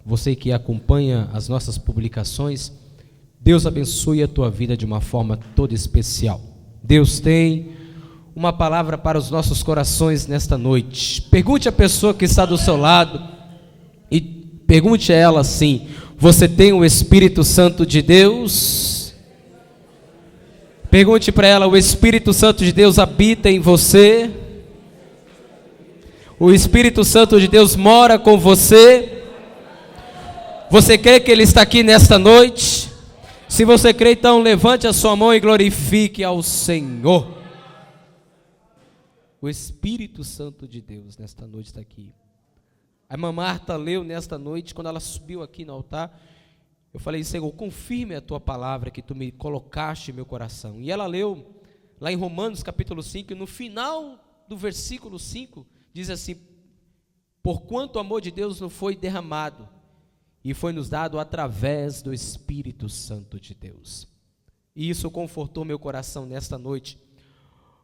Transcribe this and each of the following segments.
você que acompanha as nossas publicações, Deus abençoe a tua vida de uma forma toda especial. Deus tem uma palavra para os nossos corações nesta noite. Pergunte à pessoa que está do seu lado e pergunte a ela assim: você tem o Espírito Santo de Deus? Pergunte para ela: o Espírito Santo de Deus habita em você? O Espírito Santo de Deus mora com você? Você crê que Ele está aqui nesta noite? Se você crê, então levante a sua mão e glorifique ao Senhor. O Espírito Santo de Deus nesta noite está aqui. A irmã Marta leu nesta noite, quando ela subiu aqui no altar, eu falei: Senhor, confirme a tua palavra que tu me colocaste em meu coração. E ela leu lá em Romanos capítulo 5, no final do versículo 5, diz assim: porquanto o amor de Deus não foi derramado e foi nos dado através do Espírito Santo de Deus. E isso confortou meu coração nesta noite,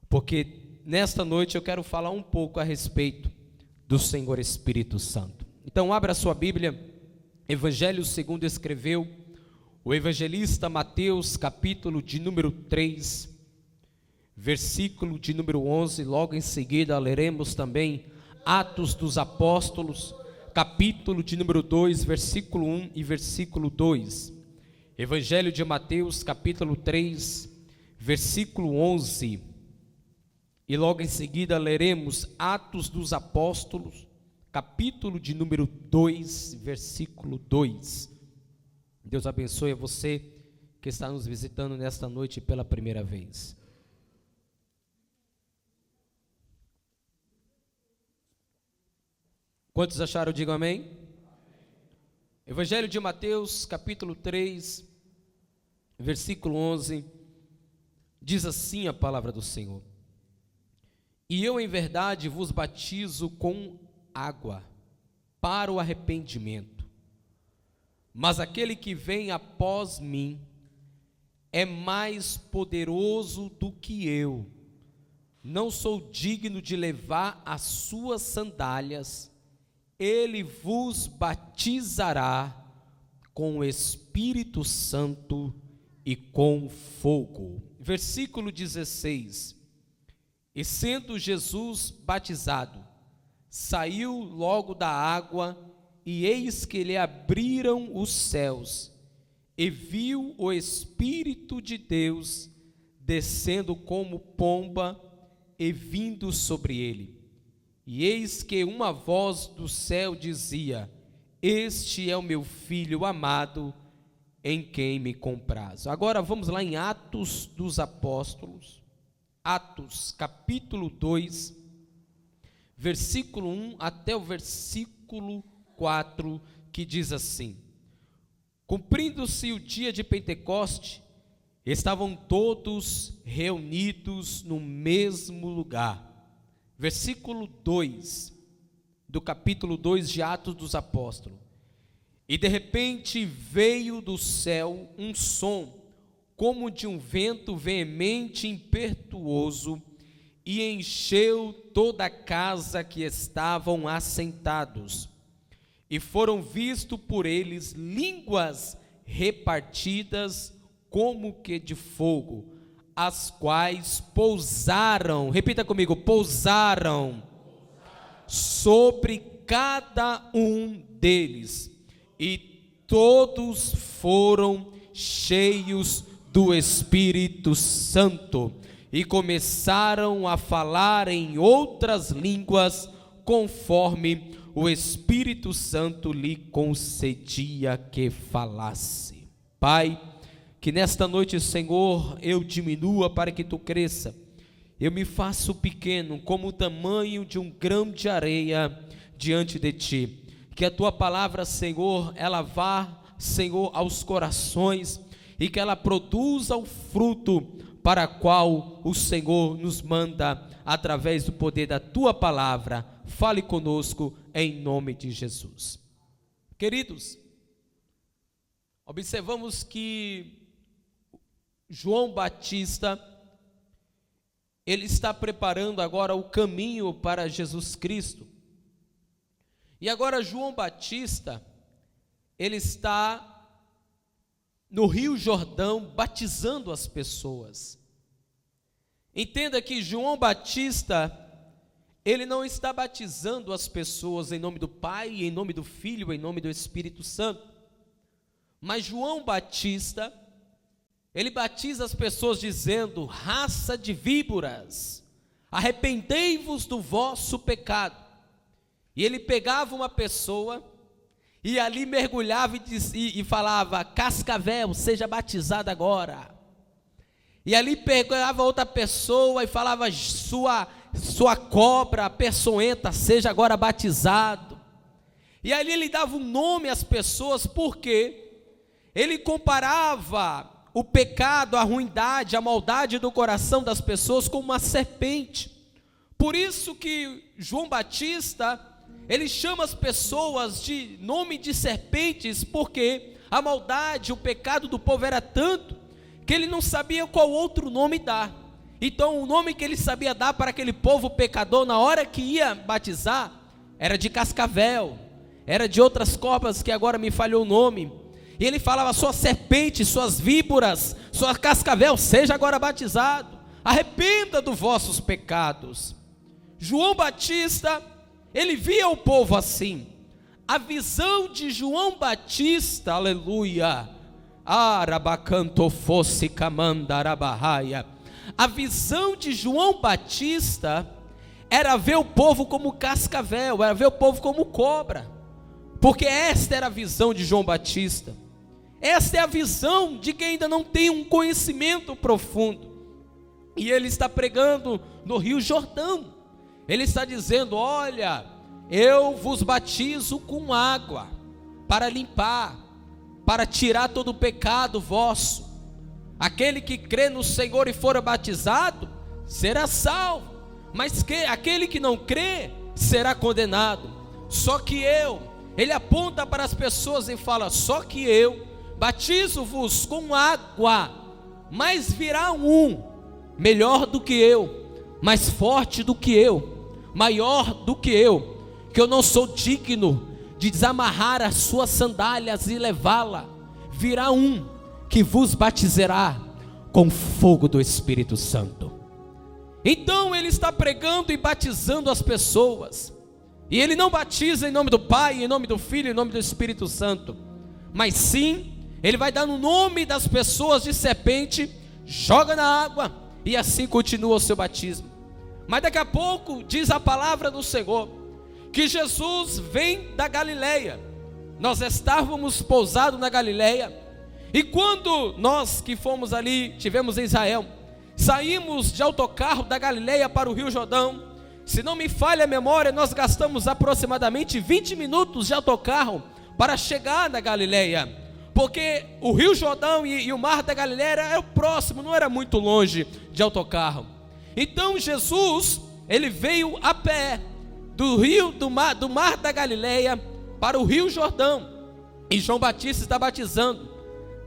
porque nesta noite eu quero falar um pouco a respeito do Senhor Espírito Santo. Então abra a sua Bíblia, Evangelho segundo escreveu o evangelista Mateus, capítulo de número 3, versículo de número 11, logo em seguida leremos também Atos dos Apóstolos, capítulo de número 2, versículo 1 e versículo 2. Evangelho de Mateus, capítulo 3, versículo 11. E logo em seguida leremos Atos dos Apóstolos, capítulo de número 2, versículo 2. Deus abençoe a você que está nos visitando nesta noite pela primeira vez. Quantos acharam? Digam amém. Evangelho de Mateus, capítulo 3, versículo 11, diz assim a palavra do Senhor: e eu em verdade vos batizo com água para o arrependimento, mas aquele que vem após mim é mais poderoso do que eu, não sou digno de levar as suas sandálias. Ele vos batizará com o Espírito Santo e com fogo. Versículo 16. E sendo Jesus batizado, saiu logo da água, e eis que lhe abriram os céus, e viu o Espírito de Deus descendo como pomba e vindo sobre ele. E eis que uma voz do céu dizia: este é o meu filho amado, em quem me comprazo. Agora vamos lá em Atos dos Apóstolos, Atos capítulo 2, versículo 1 até o versículo 4, que diz assim: cumprindo-se o dia de Pentecoste, estavam todos reunidos no mesmo lugar. Versículo 2 do capítulo 2 de Atos dos Apóstolos. E de repente veio do céu um som, como de um vento veemente e impetuoso, e encheu toda a casa que estavam assentados. E foram vistos por eles línguas repartidas como que de fogo, as quais pousaram, repita comigo, pousaram sobre cada um deles, e todos foram cheios do Espírito Santo, e começaram a falar em outras línguas, conforme o Espírito Santo lhe concedia que falasse. Pai, que nesta noite, Senhor, eu diminua para que tu cresça. Eu me faço pequeno como o tamanho de um grão de areia diante de ti. Que a tua palavra, Senhor, ela vá, Senhor, aos corações, e que ela produza o fruto para qual o Senhor nos manda através do poder da tua palavra. Fale conosco em nome de Jesus. Queridos, observamos que João Batista, ele está preparando agora o caminho para Jesus Cristo. E agora João Batista, ele está no Rio Jordão batizando as pessoas. Entenda que João Batista, ele não está batizando as pessoas em nome do Pai, em nome do Filho, em nome do Espírito Santo. Mas João Batista, ele batiza as pessoas dizendo: raça de víboras, arrependei-vos do vosso pecado. E ele pegava uma pessoa e ali mergulhava e falava: cascavel, seja batizado agora. E ali pegava outra pessoa e falava: sua cobra peçonhenta, seja agora batizado. E ali ele dava um nome às pessoas, porque ele comparava o pecado, a ruindade, a maldade do coração das pessoas com uma serpente. Por isso que João Batista, ele chama as pessoas de nome de serpentes, porque a maldade, o pecado do povo era tanto, que ele não sabia qual outro nome dar. Então o nome que ele sabia dar para aquele povo pecador, na hora que ia batizar, era de cascavel, era de outras cobras que agora me falhou o nome. E ele falava: suas serpentes, suas víboras, sua cascavel, seja agora batizado, arrependa dos vossos pecados. João Batista, ele via o povo assim. A visão de João Batista, aleluia, arabacanto fosse camandarabarraia. A visão de João Batista era ver o povo como cascavel, era ver o povo como cobra, porque esta era a visão de João Batista. Esta é a visão de quem ainda não tem um conhecimento profundo. E ele está pregando no Rio Jordão. Ele está dizendo: olha, eu vos batizo com água para limpar, para tirar todo o pecado vosso. Aquele que crê no Senhor e for batizado será salvo, mas aquele que não crê será condenado. Só que ele aponta para as pessoas e fala: só que eu batizo-vos com água, mas virá um melhor do que eu, mais forte do que eu, maior do que eu não sou digno de desamarrar as suas sandálias e levá-la. Virá um que vos batizará com fogo do Espírito Santo. Então ele está pregando e batizando as pessoas, e ele não batiza em nome do Pai, em nome do Filho, em nome do Espírito Santo, mas sim, ele vai dar no nome das pessoas de serpente, joga na água, e assim continua o seu batismo. Mas daqui a pouco diz a palavra do Senhor, que Jesus vem da Galileia. Nós estávamos pousados na Galileia, e quando nós que fomos ali, tivemos em Israel, saímos de autocarro da Galileia para o Rio Jordão. Se não me falha a memória, nós gastamos aproximadamente 20 minutos de autocarro para chegar na Galileia, porque o Rio Jordão e o Mar da Galileia era próximo, não era muito longe de autocarro. Então Jesus, ele veio a pé do Mar da Galileia para o Rio Jordão, e João Batista está batizando.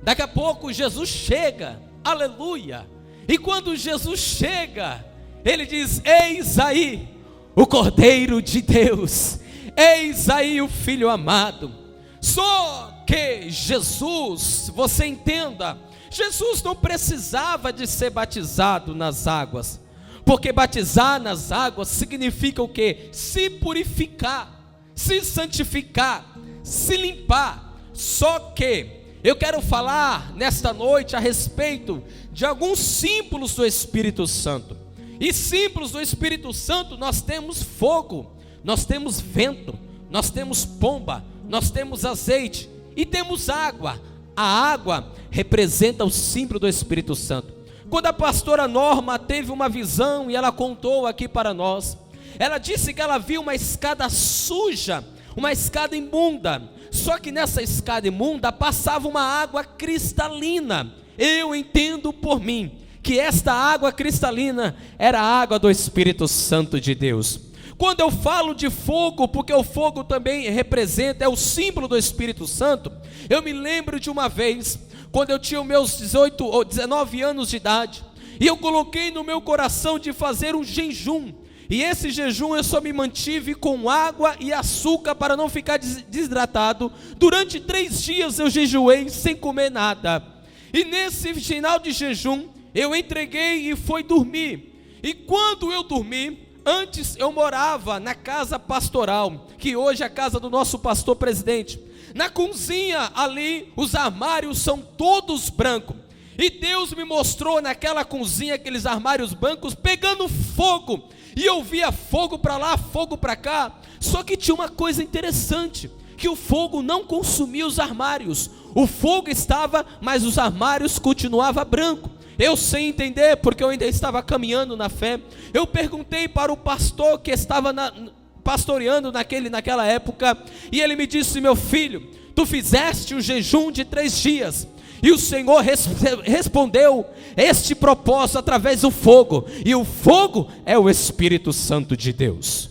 Daqui a pouco Jesus chega, aleluia, e quando Jesus chega, ele diz: eis aí o Cordeiro de Deus, eis aí o Filho amado. Só que Jesus, você entenda, Jesus não precisava de ser batizado nas águas, porque batizar nas águas significa o quê? Se purificar, se santificar, se limpar. Só que eu quero falar nesta noite a respeito de alguns símbolos do Espírito Santo. E símbolos do Espírito Santo: nós temos fogo, nós temos vento, nós temos pomba, nós temos azeite e temos água. A água representa o símbolo do Espírito Santo. Quando a pastora Norma teve uma visão e ela contou aqui para nós, ela disse que ela viu uma escada suja, uma escada imunda, só que nessa escada imunda passava uma água cristalina. Eu entendo por mim que esta água cristalina era a água do Espírito Santo de Deus. Quando eu falo de fogo, porque o fogo também representa, é o símbolo do Espírito Santo, eu me lembro de uma vez, quando eu tinha meus 18 ou 19 anos de idade, e eu coloquei no meu coração de fazer um jejum. E esse jejum eu só me mantive com água e açúcar para não ficar desidratado. Durante 3 dias eu jejuei sem comer nada. E nesse final de jejum eu entreguei e fui dormir. E quando eu dormi, antes eu morava na casa pastoral, que hoje é a casa do nosso pastor presidente. Na cozinha ali, os armários são todos brancos. E Deus me mostrou naquela cozinha, aqueles armários brancos pegando fogo. E eu via fogo para lá, fogo para cá. Só que tinha uma coisa interessante, que o fogo não consumia os armários. O fogo estava, mas os armários continuavam brancos. Eu sem entender, porque eu ainda estava caminhando na fé. Eu perguntei para o pastor que estava pastoreando naquela época. E ele me disse: meu filho, tu fizeste um jejum de 3 dias. E o Senhor respondeu este propósito através do fogo. E o fogo é o Espírito Santo de Deus.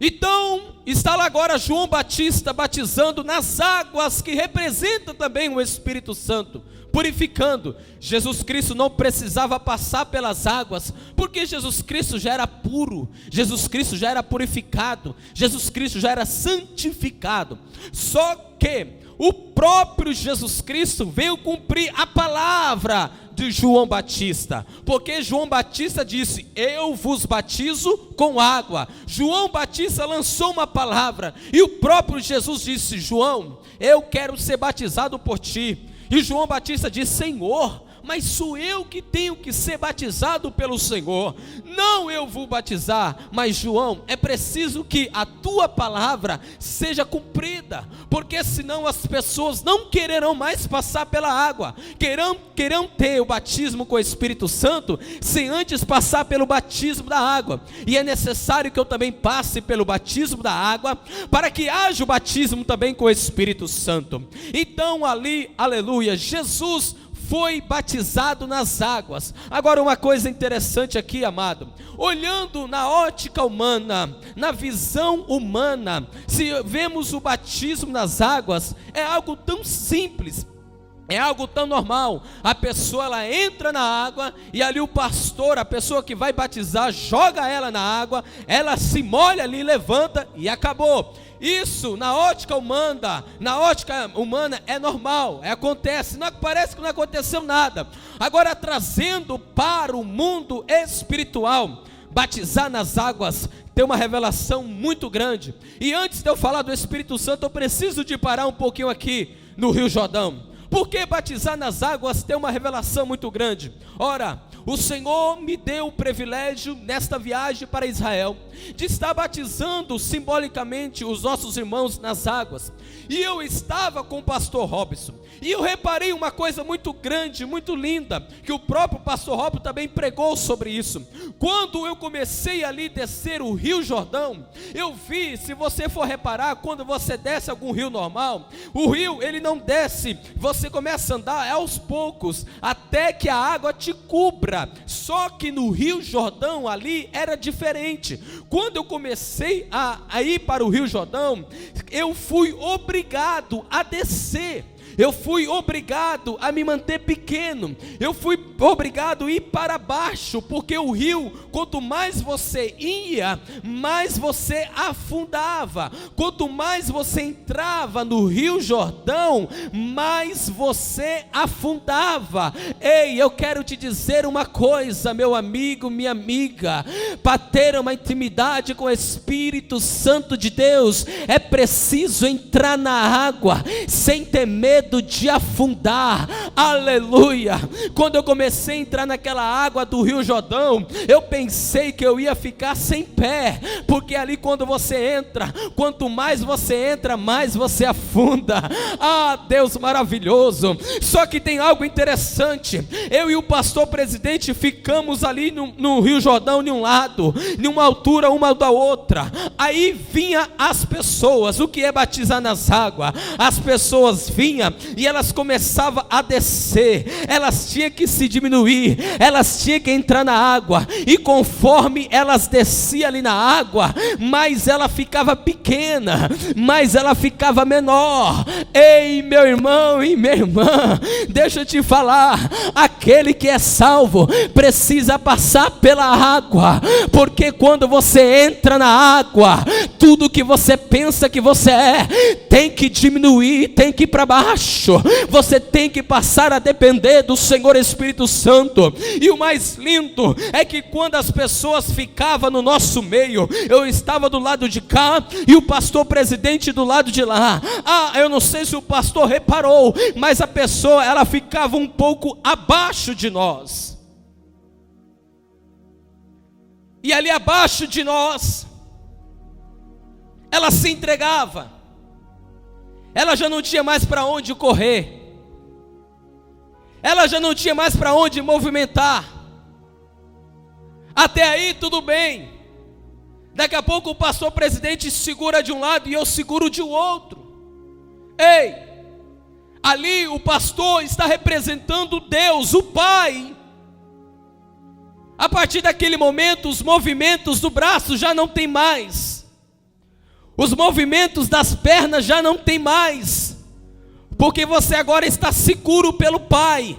Então, está lá agora João Batista batizando nas águas que representam também o Espírito Santo, purificando. Jesus Cristo não precisava passar pelas águas, porque Jesus Cristo já era puro, Jesus Cristo já era purificado, Jesus Cristo já era santificado. Só que o próprio Jesus Cristo veio cumprir a palavra de João Batista, porque João Batista disse: eu vos batizo com água. João Batista lançou uma palavra, e o próprio Jesus disse: João, eu quero ser batizado por ti. E João Batista disse: Senhor, mas sou eu que tenho que ser batizado pelo Senhor. Não eu vou batizar, mas João, é preciso que a tua palavra seja cumprida, porque senão as pessoas não quererão mais passar pela água, querão ter o batismo com o Espírito Santo, sem antes passar pelo batismo da água. E é necessário que eu também passe pelo batismo da água, para que haja o batismo também com o Espírito Santo. Então ali, aleluia, Jesus foi batizado nas águas. Agora uma coisa interessante aqui, amado, olhando na ótica humana, na visão humana, se vemos o batismo nas águas, é algo tão simples, é algo tão normal. A pessoa, ela entra na água, e ali o pastor, a pessoa que vai batizar, joga ela na água, ela se molha ali, levanta e acabou. Isso na ótica humana é normal, acontece, não, parece que não aconteceu nada. Agora trazendo para o mundo espiritual, batizar nas águas tem uma revelação muito grande. E antes de eu falar do Espírito Santo, eu preciso de parar um pouquinho aqui no Rio Jordão. Porque batizar nas águas tem uma revelação muito grande. Ora, o Senhor me deu o privilégio nesta viagem para Israel de estar batizando simbolicamente os nossos irmãos nas águas. E eu estava com o pastor Robson, e eu reparei uma coisa muito grande, muito linda, que o próprio pastor Robson também pregou sobre isso. Quando eu comecei ali a descer o Rio Jordão, eu vi, se você for reparar, quando você desce algum rio normal, o rio ele não desce, você começa a andar aos poucos, até que a água te cubra. Só que no Rio Jordão ali era diferente. Quando eu comecei a ir para o Rio Jordão, eu fui obrigado a descer. Eu fui obrigado a me manter pequeno, eu fui obrigado a ir para baixo, porque o rio, quanto mais você ia, mais você afundava. Quanto mais você entrava no Rio Jordão, mais você afundava. Ei, eu quero te dizer uma coisa, meu amigo, minha amiga, para ter uma intimidade com o Espírito Santo de Deus, é preciso entrar na água, sem ter medo de afundar. Aleluia. Quando eu comecei a entrar naquela água do Rio Jordão, eu pensei que eu ia ficar sem pé, porque ali quando você entra, quanto mais você entra, mais você afunda. Ah, Deus maravilhoso. Só que tem algo interessante. Eu e o pastor presidente ficamos ali no Rio Jordão, de um lado, numa altura uma da outra. Aí vinha as pessoas. O que é batizar nas águas? As pessoas vinham e elas começavam a descer, elas tinham que se diminuir, elas tinham que entrar na água, e conforme elas desciam ali na água, mais ela ficava pequena, mais ela ficava menor. Ei, meu irmão e minha irmã, deixa eu te falar, aquele que é salvo precisa passar pela água, porque quando você entra na água, tudo que você pensa que você tem que diminuir, tem que ir para baixo, você tem que passar a depender do Senhor Espírito Santo. E o mais lindo é que quando as pessoas ficavam no nosso meio, eu estava do lado de cá e o pastor presidente do lado de lá. Eu não sei se o pastor reparou, mas a pessoa, ela ficava um pouco abaixo de nós. E ali abaixo de nós, ela se entregava, ela já não tinha mais para onde correr, ela já não tinha mais para onde movimentar. Até aí tudo bem. Daqui a pouco o pastor presidente segura de um lado e eu seguro de outro. Ei, ali o pastor está representando Deus, o Pai. A partir daquele momento, os movimentos do braço já não tem mais, os movimentos das pernas já não tem mais, porque você agora está seguro pelo Pai,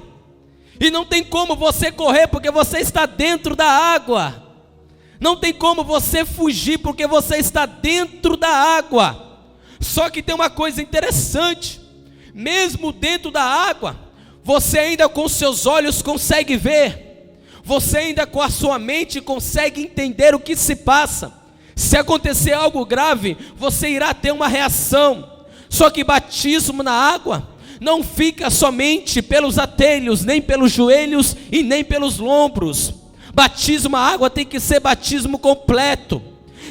e não tem como você correr, porque você está dentro da água, não tem como você fugir, porque você está dentro da água. Só que tem uma coisa interessante, mesmo dentro da água, você ainda com seus olhos consegue ver, você ainda com a sua mente consegue entender o que se passa. Se acontecer algo grave, você irá ter uma reação. Só que batismo na água não fica somente pelos atelhos, nem pelos joelhos e nem pelos lombros. Batismo na água tem que ser batismo completo.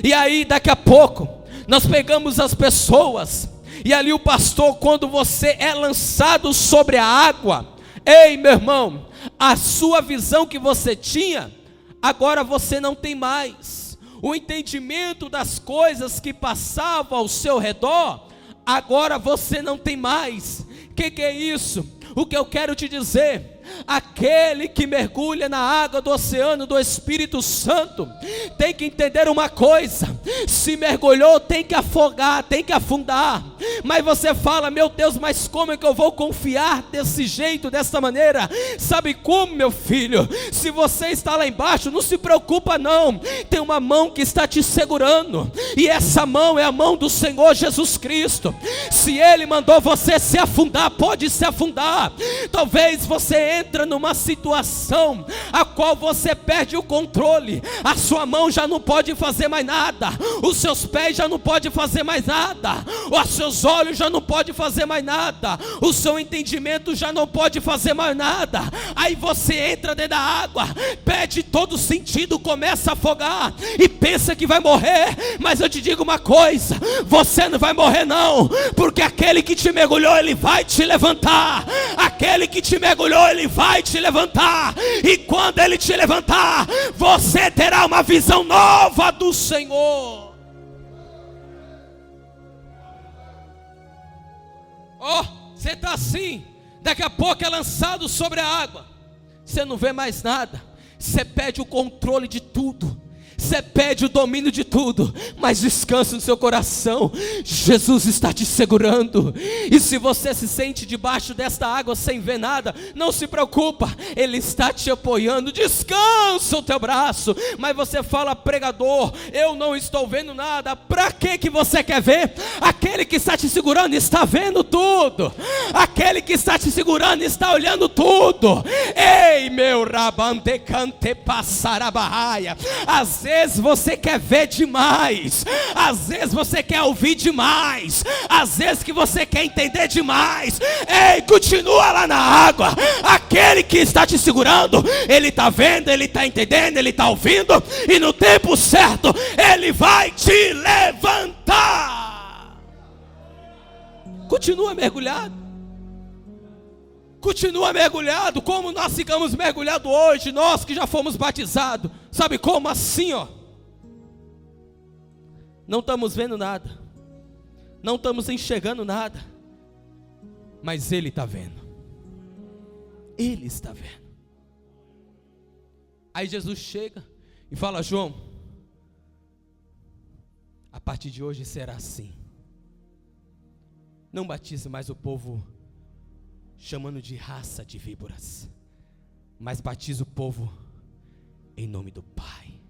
E aí daqui a pouco nós pegamos as pessoas, e ali o pastor, quando você é lançado sobre a água, ei meu irmão, a sua visão que você tinha, agora você não tem mais. O entendimento das coisas que passavam ao seu redor, agora você não tem mais. O que é isso? O que eu quero te dizer, aquele que mergulha na água do oceano do Espírito Santo, tem que entender uma coisa: se mergulhou, tem que afogar, tem que afundar. Mas você fala, meu Deus, mas como é que eu vou confiar desse jeito, dessa maneira? Sabe como, meu filho? Se você está lá embaixo, não se preocupa não, tem uma mão que está te segurando, e essa mão é a mão do Senhor Jesus Cristo. Se Ele mandou você se afundar, pode se afundar. Talvez você entra numa situação a qual você perde o controle, a sua mão já não pode fazer mais nada, os seus pés já não pode fazer mais nada, os seus olhos já não pode fazer mais nada, o seu entendimento já não pode fazer mais nada. Aí você entra dentro da água, perde todo sentido, começa a afogar e pensa que vai morrer. Mas eu te digo uma coisa, você não vai morrer não, porque aquele que te mergulhou, ele vai te levantar. Aquele que te mergulhou, ele vai te levantar, e quando ele te levantar, você terá uma visão nova do Senhor. Você está assim, daqui a pouco é lançado sobre a água, você não vê mais nada, você perde o controle de tudo, você perde o domínio de tudo, mas descansa no seu coração, Jesus está te segurando. E se você se sente debaixo desta água sem ver nada, não se preocupa, Ele está te apoiando, descansa o teu braço. Mas você fala, pregador, eu não estou vendo nada. Para que você quer ver? Aquele que está te segurando está vendo tudo, aquele que está te segurando está olhando tudo. Ei meu rabante cante passarabaia, às vezes você quer ver demais, às vezes você quer ouvir demais, às vezes que você quer entender demais. Ei, continua lá na água, aquele que está te segurando, Ele está vendo, Ele está entendendo, Ele está ouvindo, e no tempo certo Ele vai te levantar. Continua mergulhado, continua mergulhado, como nós ficamos mergulhados hoje, nós que já fomos batizados. Sabe como? Assim, não estamos vendo nada, não estamos enxergando nada, mas Ele está vendo. Ele está vendo. Aí Jesus chega e fala: João, a partir de hoje será assim. Não batize mais o povo chamando de raça de víboras, mas batize o povo em nome do Pai,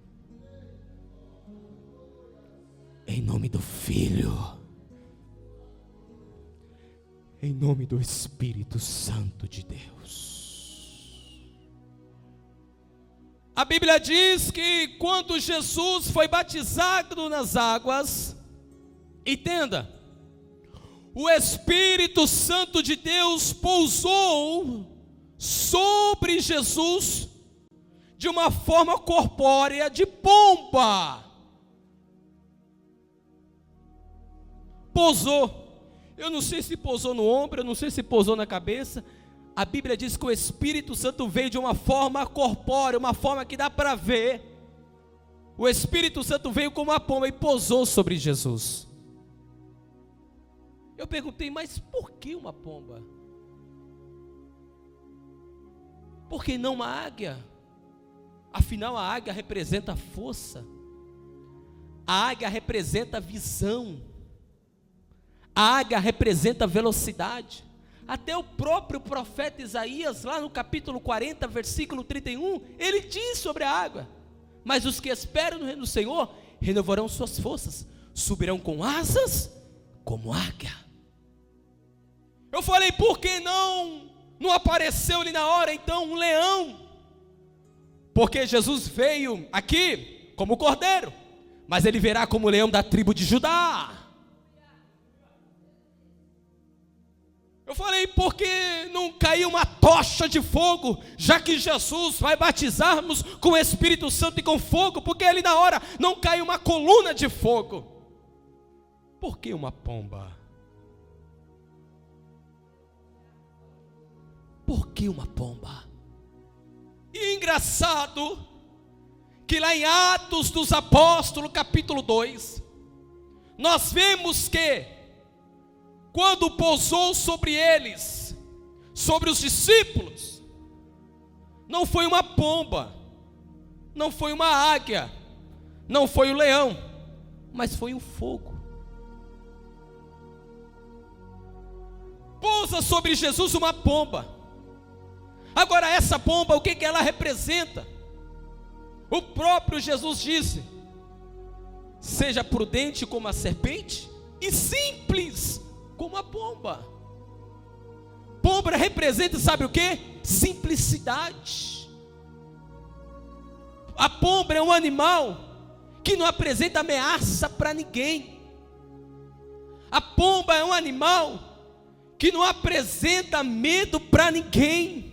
em nome do Filho, em nome do Espírito Santo de Deus. A Bíblia diz que quando Jesus foi batizado nas águas, entenda, o Espírito Santo de Deus pousou sobre Jesus de uma forma corpórea de pomba. Pousou. Eu não sei se pousou no ombro, eu não sei se pousou na cabeça. A Bíblia diz que o Espírito Santo veio de uma forma corpórea, uma forma que dá para ver. O Espírito Santo veio como uma pomba e pousou sobre Jesus. Eu perguntei, mas por que uma pomba? Por que não uma águia? Afinal, a águia representa a força. A águia representa a visão. A águia representa a velocidade. Até o próprio profeta Isaías, lá no capítulo 40, versículo 31, ele diz sobre a água: mas os que esperam no reino do Senhor renovarão suas forças, subirão com asas como águia. Eu falei, por que não apareceu ali na hora então um leão? Porque Jesus veio aqui como cordeiro, mas ele virá como leão da tribo de Judá. Eu falei, por que não caiu uma tocha de fogo, já que Jesus vai batizarmos com o Espírito Santo e com fogo? Porque ali na hora não caiu uma coluna de fogo? Por que uma pomba? Por que uma pomba? E engraçado que lá em Atos dos Apóstolos, capítulo 2, nós vemos que quando pousou sobre eles, sobre os discípulos, não foi uma pomba, não foi uma águia, não foi o leão, mas foi um fogo. Pousa sobre Jesus uma pomba. Agora essa pomba, o que ela representa? O próprio Jesus disse: seja prudente como a serpente e simples como a pomba. Pomba representa, sabe o que? Simplicidade. A pomba é um animal que não apresenta ameaça para ninguém. A pomba é um animal que não apresenta medo para ninguém.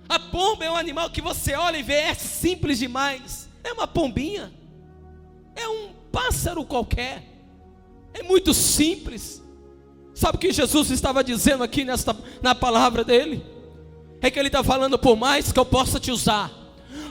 A pomba é um animal que você olha e vê, é simples demais. É uma pombinha, é um pássaro qualquer, é muito simples. Sabe o que Jesus estava dizendo aqui na palavra dele? É que ele está falando, por mais que eu possa te usar,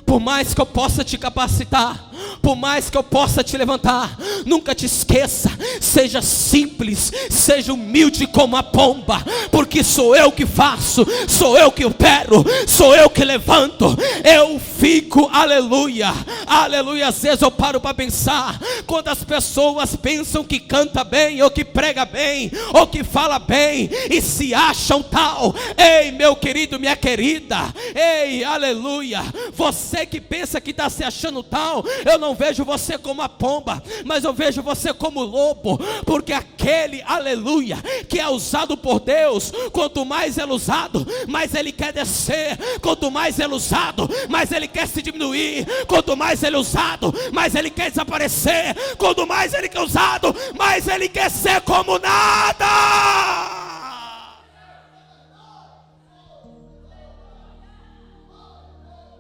por mais que eu possa te capacitar, por mais que eu possa te levantar, nunca te esqueça, seja simples, seja humilde como a pomba, porque sou eu que faço, sou eu que opero, sou eu que levanto, eu fico, aleluia, aleluia. Às vezes eu paro para pensar, quando as pessoas pensam que canta bem, ou que prega bem, ou que fala bem, e se acham tal, ei meu querido, minha querida, ei, aleluia, você que pensa que está se achando tal, eu não vejo você como a pomba, mas eu vejo você como lobo, porque aquele, aleluia, que é usado por Deus, quanto mais ele é usado, mais ele quer descer, quanto mais ele é usado, mais ele quer se diminuir, quanto mais ele é usado, mais ele quer desaparecer, quanto mais ele quer usado, mais ele quer ser como nada.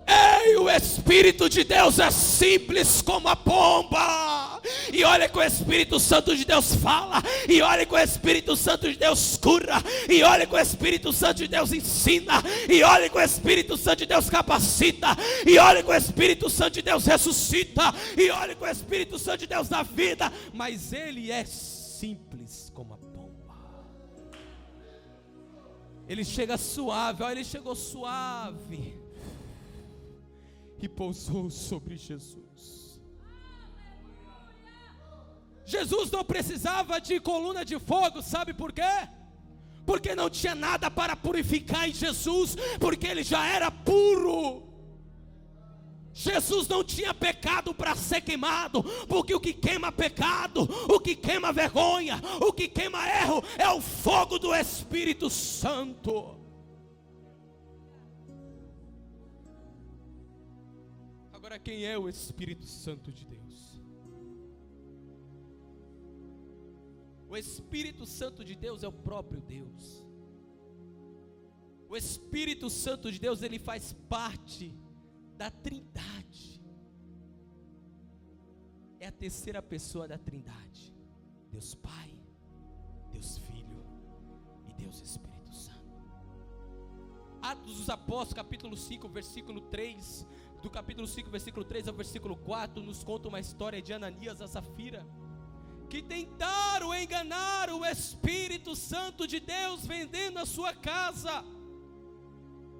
Ei, o Espírito de Deus é simples como a pomba. E olha que o Espírito Santo de Deus fala, e olha que o Espírito Santo de Deus cura, e olha que o Espírito Santo de Deus ensina, e olha que o Espírito Santo de Deus capacita, e olha que o Espírito Santo de Deus ressuscita, e olha que o Espírito Santo de Deus dá vida, mas ele é simples como a pomba. Ele chega suave, olha, ele chegou suave e pousou sobre Jesus. Jesus não precisava de coluna de fogo, sabe por quê? Porque não tinha nada para purificar em Jesus, porque ele já era puro. Jesus não tinha pecado para ser queimado, porque o que queima pecado, o que queima vergonha, o que queima erro, é o fogo do Espírito Santo. Agora, quem é o Espírito Santo de Deus? O Espírito Santo de Deus é o próprio Deus. O Espírito Santo de Deus, ele faz parte da Trindade. É a terceira pessoa da Trindade: Deus Pai, Deus Filho e Deus Espírito Santo. Atos dos Apóstolos, capítulo 5, versículo 3, do capítulo 5, versículo 3 ao versículo 4, nos conta uma história de Ananias e Safira, que tentaram enganar o Espírito Santo de Deus vendendo a sua casa.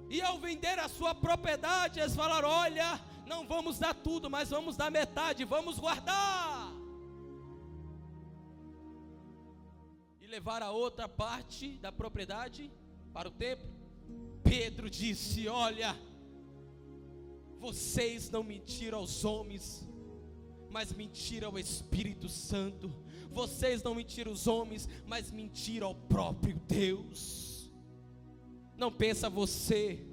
E ao vender a sua propriedade, eles falaram: olha, não vamos dar tudo, mas vamos dar metade, vamos guardar. E levar a outra parte da propriedade para o templo. Pedro disse: olha, vocês não mentiram aos homens, mas mentiram ao Espírito Santo. Vocês não mentiram aos homens, mas mentiram ao próprio Deus. Não pensa você,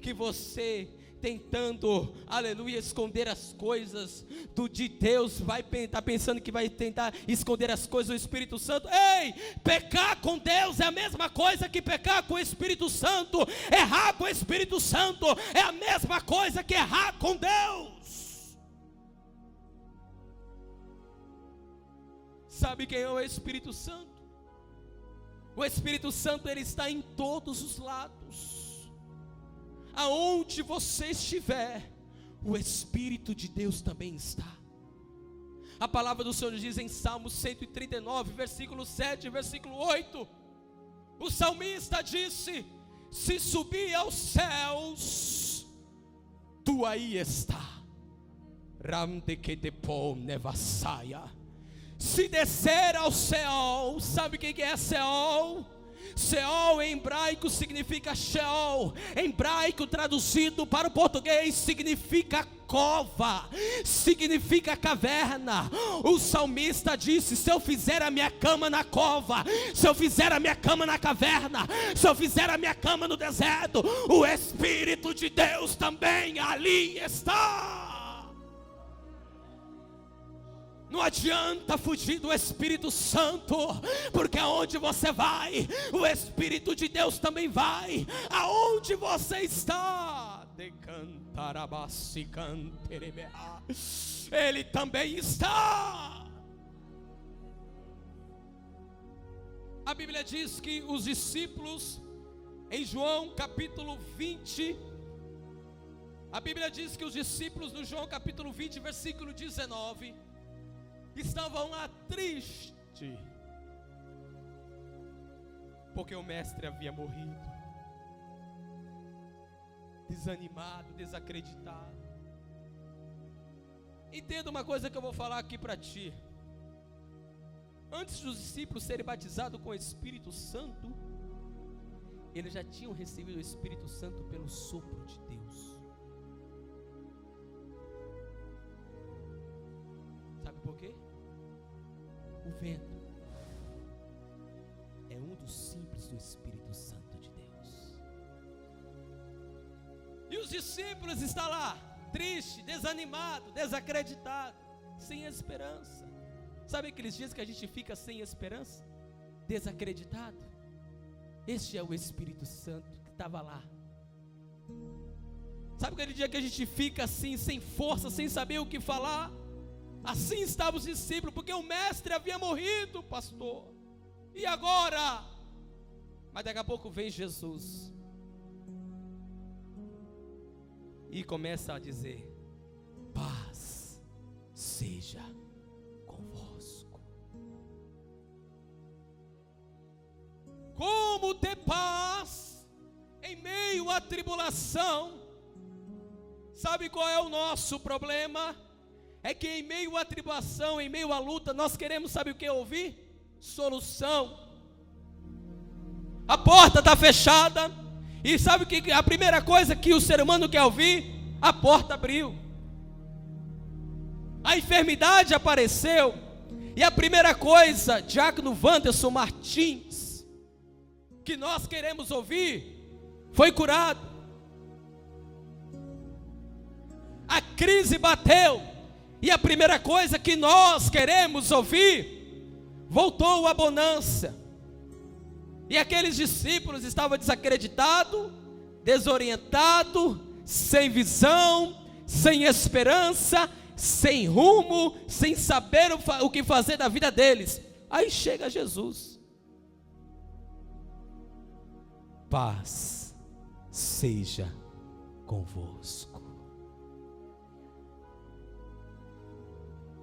que você tentando, aleluia, esconder as coisas de Deus, vai estar pensando que vai tentar esconder as coisas do Espírito Santo. Ei, pecar com Deus é a mesma coisa que pecar com o Espírito Santo. Errar com o Espírito Santo é a mesma coisa que errar com Deus. Sabe quem é o Espírito Santo? O Espírito Santo, ele está em todos os lados. Aonde você estiver, o Espírito de Deus também está. A palavra do Senhor diz em Salmos 139, versículo 7, versículo 8. O salmista disse: se subir aos céus, tu aí está. Se descer ao Seol, sabe o que é Seol? Seol em hebraico significa Sheol. Em hebraico traduzido para o português significa cova, significa caverna. O salmista disse: se eu fizer a minha cama na cova, se eu fizer a minha cama na caverna, se eu fizer a minha cama no deserto, o Espírito de Deus também ali está. Não adianta fugir do Espírito Santo, porque aonde você vai, o Espírito de Deus também vai. Aonde você está, Ele também está. A Bíblia diz que os discípulos, em João capítulo 20, a Bíblia diz que os discípulos no João capítulo 20, versículo 19, estavam lá tristes, porque o mestre havia morrido, desanimado, desacreditado. Entenda uma coisa que eu vou falar aqui para ti. Antes dos discípulos serem batizados com o Espírito Santo, eles já tinham recebido o Espírito Santo pelo sopro de Deus. Sabe por quê? O vento é um dos símbolos do Espírito Santo de Deus. E os discípulos estão lá, tristes, desanimados, desacreditados, sem esperança. Sabe aqueles dias que a gente fica sem esperança, desacreditado? Este é o Espírito Santo que estava lá. Sabe aquele dia que a gente fica assim, sem força, sem saber o que falar? Assim estavam os discípulos, porque o mestre havia morrido, pastor. E agora? Mas daqui a pouco vem Jesus e começa a dizer: paz seja convosco. Como ter paz meio à tribulação, sabe qual é o nosso problema? É que em meio à tribulação, em meio à luta, nós queremos, sabe o que ouvir? Solução. A porta está fechada, e sabe o que a primeira coisa que o ser humano quer ouvir? A porta abriu. A enfermidade apareceu, e a primeira coisa, Diácono Wanderson Martins, que nós queremos ouvir, foi curado. A crise bateu, e a primeira coisa que nós queremos ouvir, voltou a bonança. E aqueles discípulos estavam desacreditados, desorientados, sem visão, sem esperança, sem rumo, sem saber o que fazer da vida deles. Aí chega Jesus. Paz seja convosco.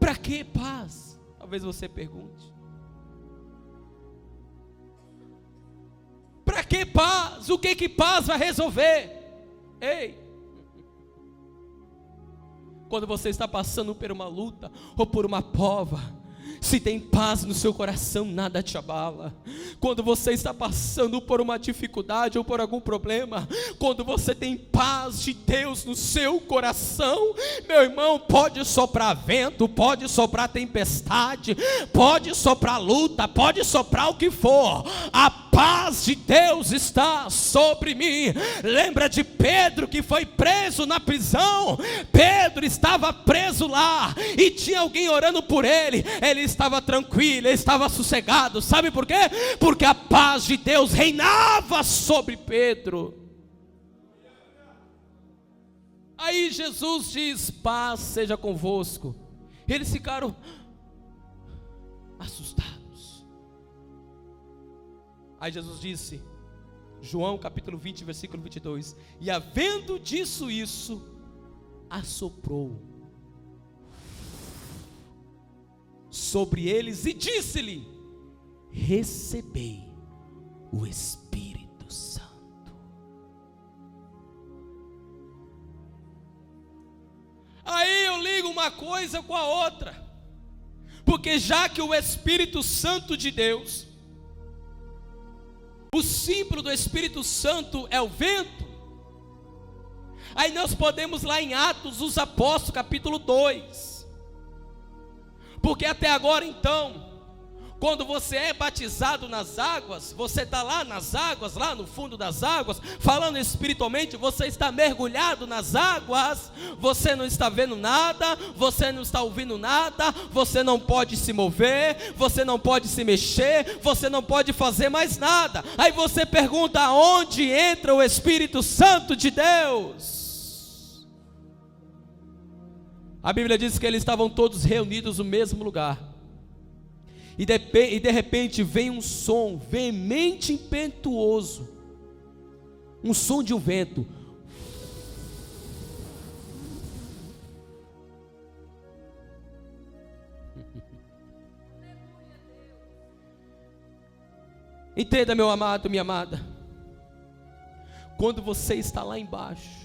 Para que paz? Talvez você pergunte. Para que paz? O que paz vai resolver? Ei! Quando você está passando por uma luta ou por uma prova, se tem paz no seu coração, nada te abala. Quando você está passando por uma dificuldade ou por algum problema, quando você tem paz de Deus no seu coração, meu irmão, pode soprar vento, pode soprar tempestade, pode soprar luta, pode soprar o que for, a paz de Deus está sobre mim. Lembra de Pedro que foi preso na prisão? Pedro estava preso lá e tinha alguém orando por ele. Ele estava tranquilo, ele estava sossegado. Sabe por quê? Porque a paz de Deus reinava sobre Pedro. Aí Jesus diz: paz seja convosco. Eles ficaram assustados. Aí Jesus disse, João capítulo 20, versículo 22, e havendo disso isso, assoprou sobre eles e disse-lhe: recebei o Espírito Santo. Aí eu ligo uma coisa com a outra, porque já que o Espírito Santo de Deus, o símbolo do Espírito Santo é o vento, aí nós podemos lá em Atos dos Apóstolos capítulo 2, porque até agora então, quando você é batizado nas águas, você está lá nas águas, lá no fundo das águas, falando espiritualmente, você está mergulhado nas águas, você não está vendo nada, você não está ouvindo nada, você não pode se mover, você não pode se mexer, você não pode fazer mais nada. Aí você pergunta: aonde entra o Espírito Santo de Deus? A Bíblia diz que eles estavam todos reunidos no mesmo lugar. E de repente vem um som veemente, impetuoso, um som de um vento. Entenda, meu amado, minha amada, quando você está lá embaixo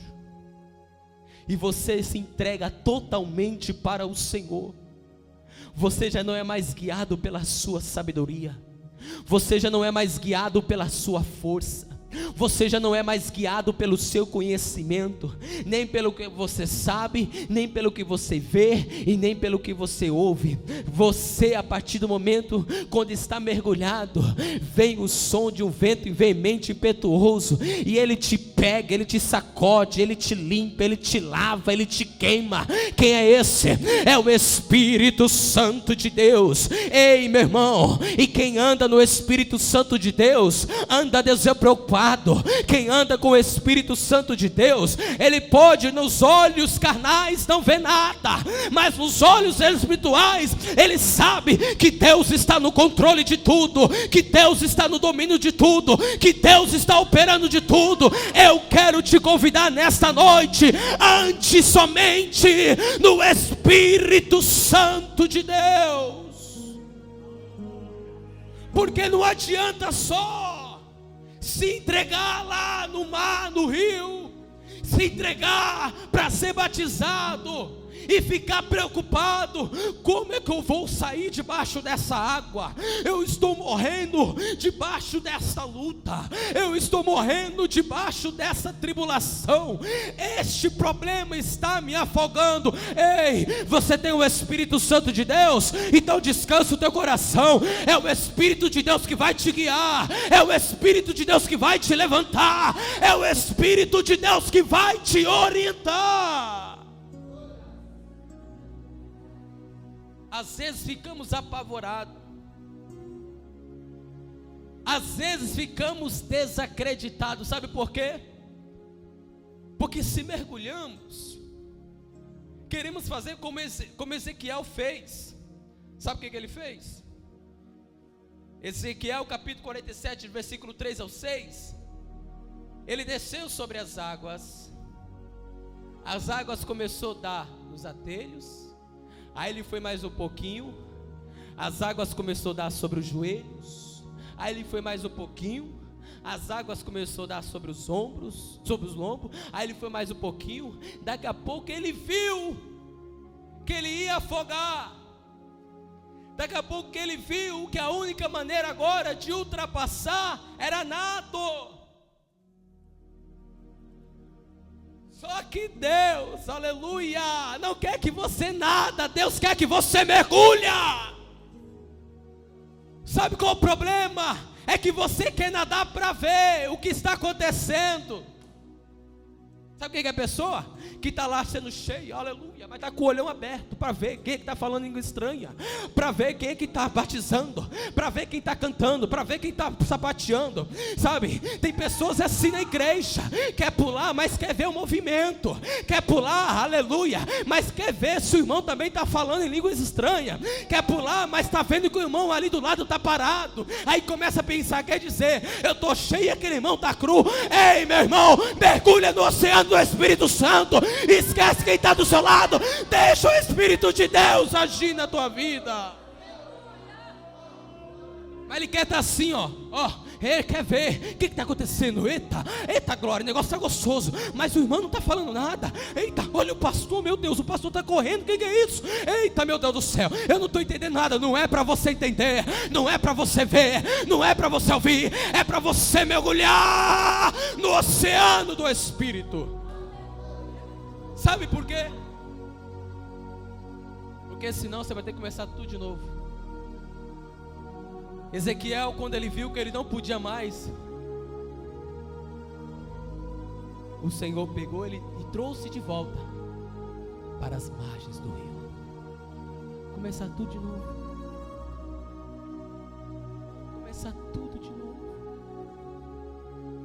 e você se entrega totalmente para o Senhor, você já não é mais guiado pela sua sabedoria, você já não é mais guiado pela sua força, você já não é mais guiado pelo seu conhecimento, nem pelo que você sabe, nem pelo que você vê e nem pelo que você ouve. Você, a partir do momento quando está mergulhado, vem o som de um vento veemente, impetuoso, e ele te pega, ele te sacode, ele te limpa, ele te lava, ele te queima. Quem é esse? É o Espírito Santo de Deus. Ei, meu irmão, e quem anda no Espírito Santo de Deus, anda despreocupado. Quem anda com o Espírito Santo de Deus, ele pode nos olhos carnais não ver nada, mas nos olhos espirituais, ele sabe que Deus está no controle de tudo, que Deus está no domínio de tudo, que Deus está operando de tudo. Eu quero te convidar nesta noite, ande somente no Espírito Santo de Deus, porque não adianta só se entregar lá no mar, no rio, se entregar para ser batizado e ficar preocupado: como é que eu vou sair debaixo dessa água? Eu estou morrendo debaixo dessa luta, eu estou morrendo debaixo dessa tribulação, este problema está me afogando. Ei, você tem o Espírito Santo de Deus, então descansa o teu coração. É o Espírito de Deus que vai te guiar, é o Espírito de Deus que vai te levantar, é o Espírito de Deus que vai te orientar. Às vezes ficamos apavorados, às vezes ficamos desacreditados. Sabe por quê? Porque se mergulhamos, queremos fazer como Ezequiel fez. Sabe o que ele fez? Ezequiel capítulo 47, versículo 3 ao 6. Ele desceu sobre as águas começou a dar nos atelhos. Aí ele foi mais um pouquinho, as águas começou a dar sobre os joelhos. Aí ele foi mais um pouquinho, as águas começou a dar sobre os ombros, sobre os lombos. Aí ele foi mais um pouquinho, daqui a pouco ele viu que ele ia afogar. Daqui a pouco ele viu que a única maneira agora de ultrapassar era nado. Só que Deus, aleluia, não quer que você nada, Deus quer que você mergulha. Sabe qual é o problema? É que você quer nadar para ver o que está acontecendo. Sabe o que é a pessoa que está lá sendo cheia, aleluia, mas está com o olhão aberto para ver quem está falando língua estranha, para ver quem é que está batizando, para ver quem está cantando, para ver quem está sapateando. Sabe, tem pessoas assim na igreja, quer pular, mas quer ver o movimento, quer pular, aleluia, mas quer ver se o irmão também está falando em línguas estranhas, quer pular, mas está vendo que o irmão ali do lado está parado. Aí começa a pensar, quer dizer, eu estou cheio e aquele irmão está cru. Ei, meu irmão, mergulha no oceano do Espírito Santo, esquece quem está do seu lado, deixa o Espírito de Deus agir na tua vida. Mas ele quer estar assim, ó, ele quer ver o que está acontecendo. Eita glória, o negócio está gostoso, mas o irmão não está falando nada. Eita, olha o pastor, meu Deus, o pastor está correndo, o que é isso? Eita, meu Deus do céu, eu não estou entendendo nada. Não é para você entender, não é para você ver, não é para você ouvir, é para você mergulhar no oceano do Espírito. Sabe por quê? Porque senão você vai ter que começar tudo de novo. Ezequiel, quando ele viu que ele não podia mais, o Senhor pegou ele e trouxe de volta para as margens do rio. Começar tudo de novo. Começar tudo de novo.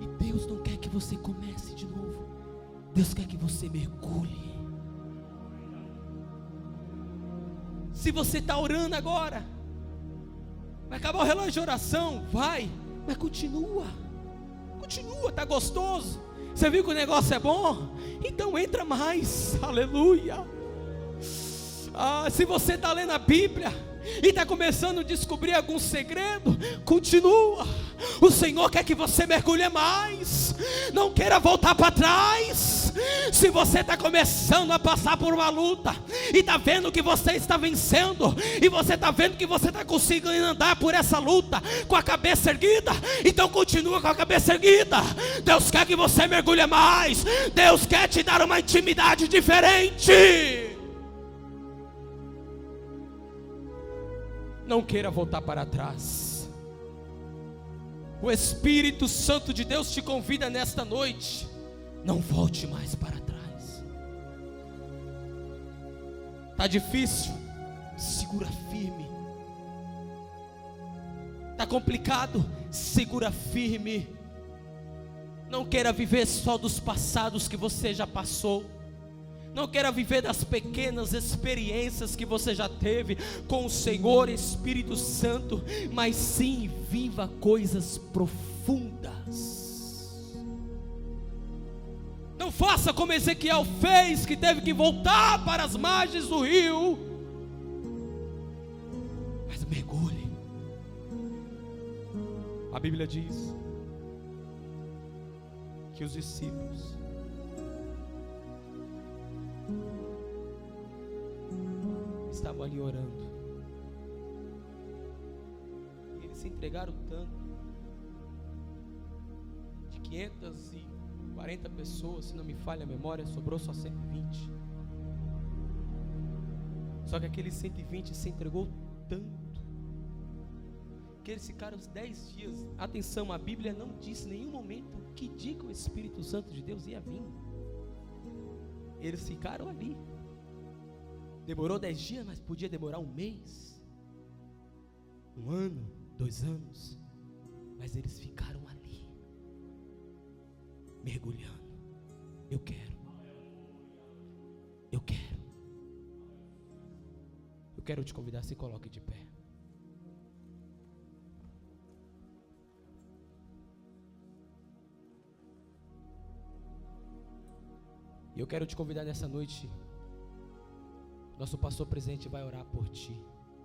E Deus não quer que você comece de novo. Deus quer que você mergulhe. Se você está orando agora, vai acabar o relógio de oração, vai, mas continua, está gostoso. Você viu que o negócio é bom? Então entra mais, aleluia. Se você está lendo a Bíblia e está começando a descobrir algum segredo, continua. O Senhor quer que você mergulhe mais, não queira voltar para trás. Se você está começando a passar por uma luta e está vendo que você está vencendo, e você está vendo que você está conseguindo andar por essa luta com a cabeça erguida, então continua com a cabeça erguida. Deus quer que você mergulhe mais, Deus quer te dar uma intimidade diferente. Não queira voltar para trás. O Espírito Santo de Deus te convida nesta noite. Não volte mais para trás. Está difícil? Segura firme. Está complicado? Segura firme. Não queira viver só dos passados que você já passou. Não queira viver das pequenas experiências que você já teve com o Senhor Espírito Santo, mas sim viva coisas profundas. Não faça como Ezequiel fez, que teve que voltar para as margens do rio, mas mergulhe. A Bíblia diz que os discípulos estavam ali orando. E eles se entregaram tanto. De 540 pessoas, se não me falha a memória, sobrou só 120. Só que aqueles 120 se entregou tanto que eles ficaram os 10 dias. Atenção, a Bíblia não diz em nenhum momento que dia que o Espírito Santo de Deus ia vir. Eles ficaram ali. Demorou 10 dias, mas podia demorar um mês, um ano, 2 anos. Mas eles ficaram ali, mergulhando. Eu quero. Eu quero te convidar, se coloque de pé. E eu quero te convidar nessa noite. Nosso pastor presente vai orar por ti.